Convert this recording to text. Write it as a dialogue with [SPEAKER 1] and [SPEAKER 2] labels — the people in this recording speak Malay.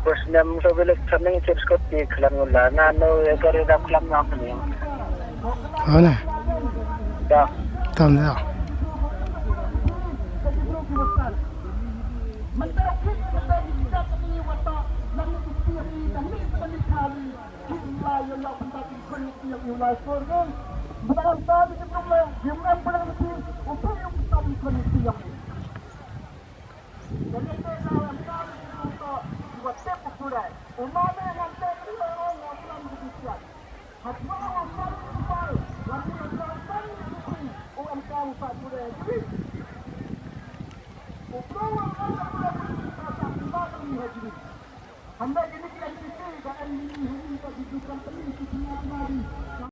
[SPEAKER 1] Bos nam so bilik sameng chips ko ti klam la na no kare da klam na ni
[SPEAKER 2] Ana
[SPEAKER 1] da
[SPEAKER 2] tam da
[SPEAKER 3] Bukan tadi kita belum, dia memang pernah mesti untuk yang kita